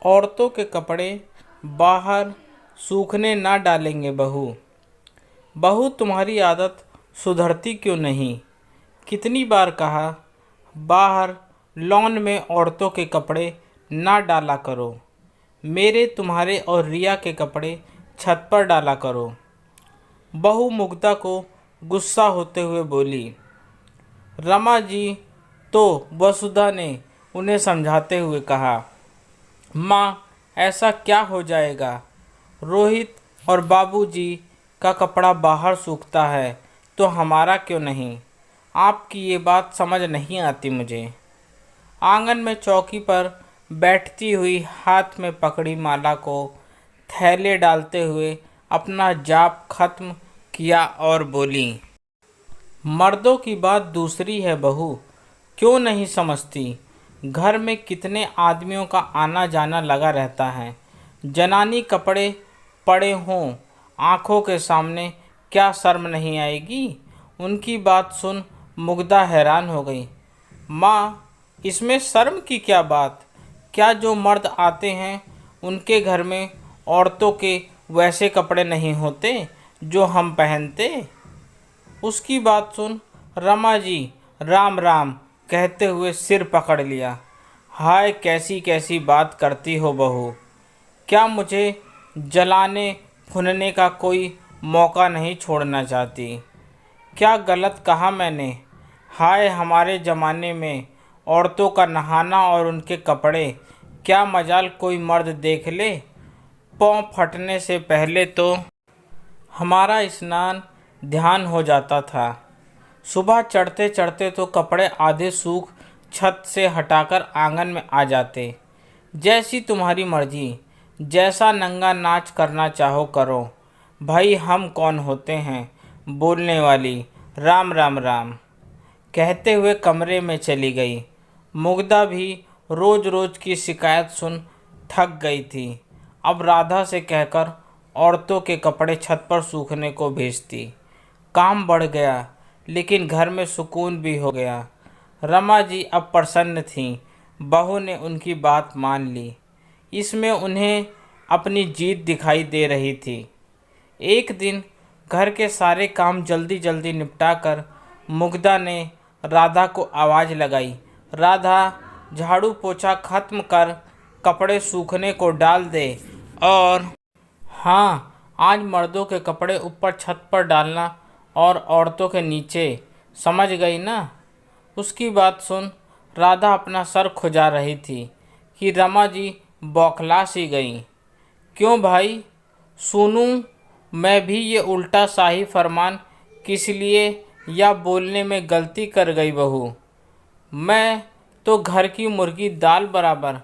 औरतों के कपड़े बाहर सूखने ना डालेंगे बहू। बहू तुम्हारी आदत सुधरती क्यों नहीं। कितनी बार कहा, बाहर लॉन में औरतों के कपड़े ना डाला करो। मेरे, तुम्हारे और रिया के कपड़े छत पर डाला करो। बहू मुग्धा को गुस्सा होते हुए बोली। रमा जी तो वसुधा ने उन्हें समझाते हुए कहा, माँ ऐसा क्या हो जाएगा। रोहित और बाबूजी का कपड़ा बाहर सूखता है तो हमारा क्यों नहीं। आपकी ये बात समझ नहीं आती मुझे। आंगन में चौकी पर बैठती हुई हाथ में पकड़ी माला को थैले डालते हुए अपना जाप खत्म किया और बोली, मर्दों की बात दूसरी है बहू, क्यों नहीं समझती। घर में कितने आदमियों का आना जाना लगा रहता है। जनानी कपड़े पड़े हों आँखों के सामने, क्या शर्म नहीं आएगी। उनकी बात सुन मुग्धा हैरान हो गई। माँ, इसमें शर्म की क्या बात। क्या जो मर्द आते हैं उनके घर में औरतों के वैसे कपड़े नहीं होते जो हम पहनते। उसकी बात सुन रमा जी राम राम कहते हुए सिर पकड़ लिया। हाय, कैसी कैसी बात करती हो बहू। क्या मुझे जलाने भुनने का कोई मौका नहीं छोड़ना चाहती। क्या गलत कहा मैंने। हाय, हमारे ज़माने में औरतों का नहाना और उनके कपड़े, क्या मजाल कोई मर्द देख ले। पाँव फटने से पहले तो हमारा स्नान ध्यान हो जाता था। सुबह चढ़ते चढ़ते तो कपड़े आधे सूख छत से हटाकर आंगन में आ जाते। जैसी तुम्हारी मर्जी, जैसा नंगा नाच करना चाहो करो। भाई हम कौन होते हैं बोलने वाली। राम राम राम कहते हुए कमरे में चली गई। मुग्धा भी रोज़ रोज़ की शिकायत सुन थक गई थी। अब राधा से कहकर औरतों के कपड़े छत पर सूखने को भेजती। काम बढ़ गया लेकिन घर में सुकून भी हो गया। रमा जी अब प्रसन्न थीं। बहू ने उनकी बात मान ली। इसमें उन्हें अपनी जीत दिखाई दे रही थी। एक दिन घर के सारे काम जल्दी जल्दी निपटाकर मुग्धा ने राधा को आवाज़ लगाई। राधा, झाड़ू पोछा खत्म कर कपड़े सूखने को डाल दे। और हाँ, आज मर्दों के कपड़े ऊपर छत पर डालना और औरतों के नीचे, समझ गई ना। उसकी बात सुन राधा अपना सर खुजा रही थी कि रमा जी बौखला सी गई। क्यों भाई, सुनूं मैं भी ये उल्टा शाही फरमान किस लिए, या बोलने में गलती कर गई बहू। मैं तो घर की मुर्गी दाल बराबर।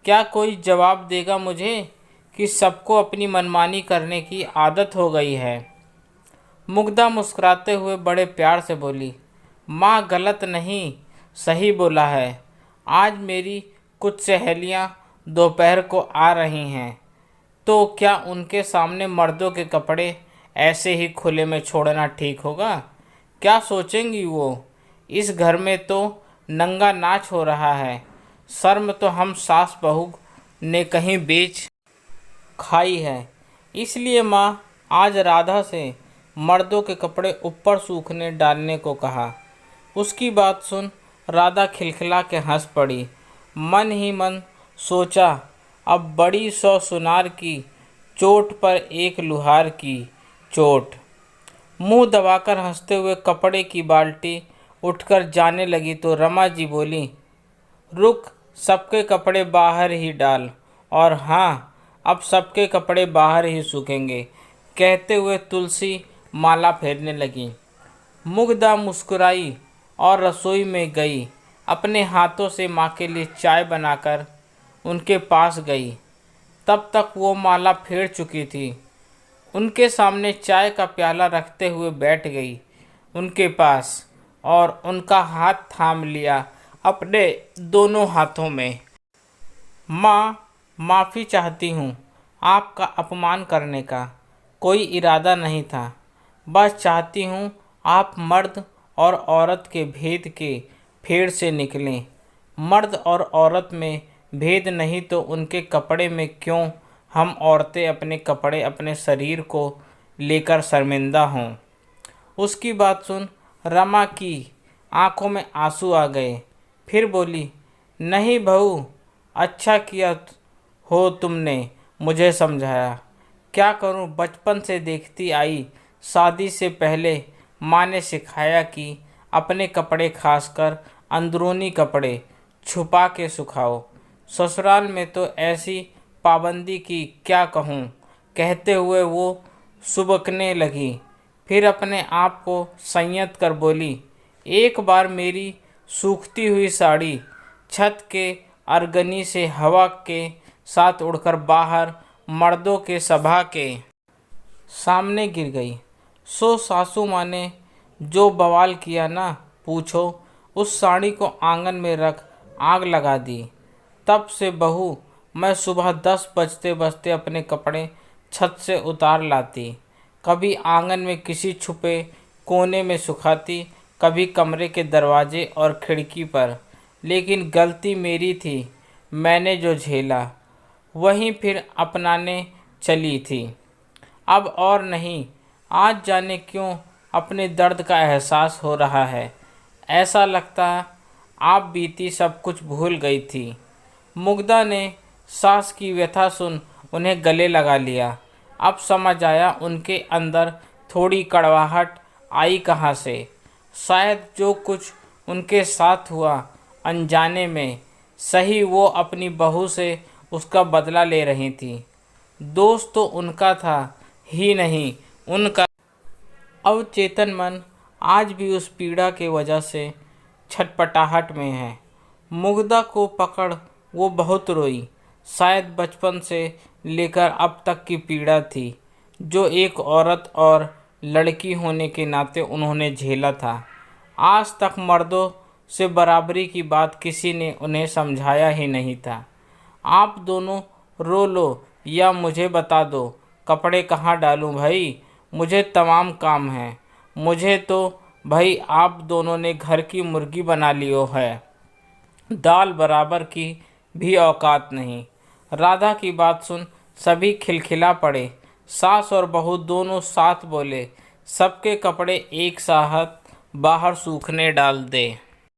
क्या कोई जवाब देगा मुझे कि सबको अपनी मनमानी करने की आदत हो गई है। मुग्धा मुस्कुराते हुए बड़े प्यार से बोली, माँ गलत नहीं, सही बोला है। आज मेरी कुछ सहेलियाँ दोपहर को आ रही हैं तो क्या उनके सामने मर्दों के कपड़े ऐसे ही खुले में छोड़ना ठीक होगा। क्या सोचेंगी वो। इस घर में तो नंगा नाच हो रहा है। शर्म तो हम सास बहू ने कहीं बेच खाई है। इसलिए माँ आज राधा से मर्दों के कपड़े ऊपर सूखने डालने को कहा। उसकी बात सुन राधा खिलखिला के हंस पड़ी। मन ही मन सोचा, अब बड़ी सौ सुनार की चोट पर एक लुहार की चोट। मुंह दबाकर हंसते हुए कपड़े की बाल्टी उठकर जाने लगी तो रमा जी बोली, रुक, सबके कपड़े बाहर ही डाल। और हाँ, अब सबके कपड़े बाहर ही सूखेंगे। कहते हुए तुलसी माला फेरने लगी। मुग्धा मुस्कुराई और रसोई में गई। अपने हाथों से माँ के लिए चाय बनाकर उनके पास गई। तब तक वो माला फेर चुकी थी। उनके सामने चाय का प्याला रखते हुए बैठ गई उनके पास और उनका हाथ थाम लिया अपने दोनों हाथों में। माँ, माफ़ी चाहती हूँ। आपका अपमान करने का कोई इरादा नहीं था। बस चाहती हूँ आप मर्द और औरत के भेद के फेर से निकलें। मर्द और औरत में भेद नहीं तो उनके कपड़े में क्यों हम औरतें अपने कपड़े अपने शरीर को लेकर शर्मिंदा हों। उसकी बात सुन रमा की आंखों में आंसू आ गए। फिर बोली, नहीं बहू, अच्छा किया हो तुमने मुझे समझाया। क्या करूं, बचपन से देखती आई, शादी से पहले माँ ने सिखाया कि अपने कपड़े खासकर अंदरूनी कपड़े छुपा के सुखाओ। ससुराल में तो ऐसी पाबंदी की क्या कहूँ, कहते हुए वो सुबकने लगी। फिर अपने आप को संयत कर बोली, एक बार मेरी सूखती हुई साड़ी छत के अरगनी से हवा के साथ उड़कर बाहर मर्दों के सभा के सामने गिर गई। सो सासू माँ ने जो बवाल किया ना पूछो। उस साड़ी को आंगन में रख आग लगा दी। तब से बहू मैं सुबह 10 बजते बजते अपने कपड़े छत से उतार लाती, कभी आंगन में किसी छुपे कोने में सुखाती, कभी कमरे के दरवाजे और खिड़की पर। लेकिन गलती मेरी थी, मैंने जो झेला वहीं फिर अपनाने चली थी। अब और नहीं, आज जाने क्यों अपने दर्द का एहसास हो रहा है। ऐसा लगता आप बीती सब कुछ भूल गई थी। मुग्धा ने सास की व्यथा सुन उन्हें गले लगा लिया। अब समझ आया उनके अंदर थोड़ी कड़वाहट आई कहाँ से। शायद जो कुछ उनके साथ हुआ अनजाने में सही, वो अपनी बहू से उसका बदला ले रही थी। दोष तो उनका था ही नहीं, उनका अवचेतन मन आज भी उस पीड़ा के वजह से छटपटाहट में है। मुग्धा को पकड़ वो बहुत रोई। शायद बचपन से लेकर अब तक की पीड़ा थी जो एक औरत और लड़की होने के नाते उन्होंने झेला था। आज तक मर्दों से बराबरी की बात किसी ने उन्हें समझाया ही नहीं था। आप दोनों रो लो या मुझे बता दो कपड़े कहाँ डालूं भाई, मुझे तमाम काम है। मुझे तो भाई आप दोनों ने घर की मुर्गी बना लियो है, दाल बराबर की भी औकात नहीं। राधा की बात सुन सभी खिलखिला पड़े। सास और बहू दोनों साथ बोले, सबके कपड़े एक साथ बाहर सूखने डाल दे।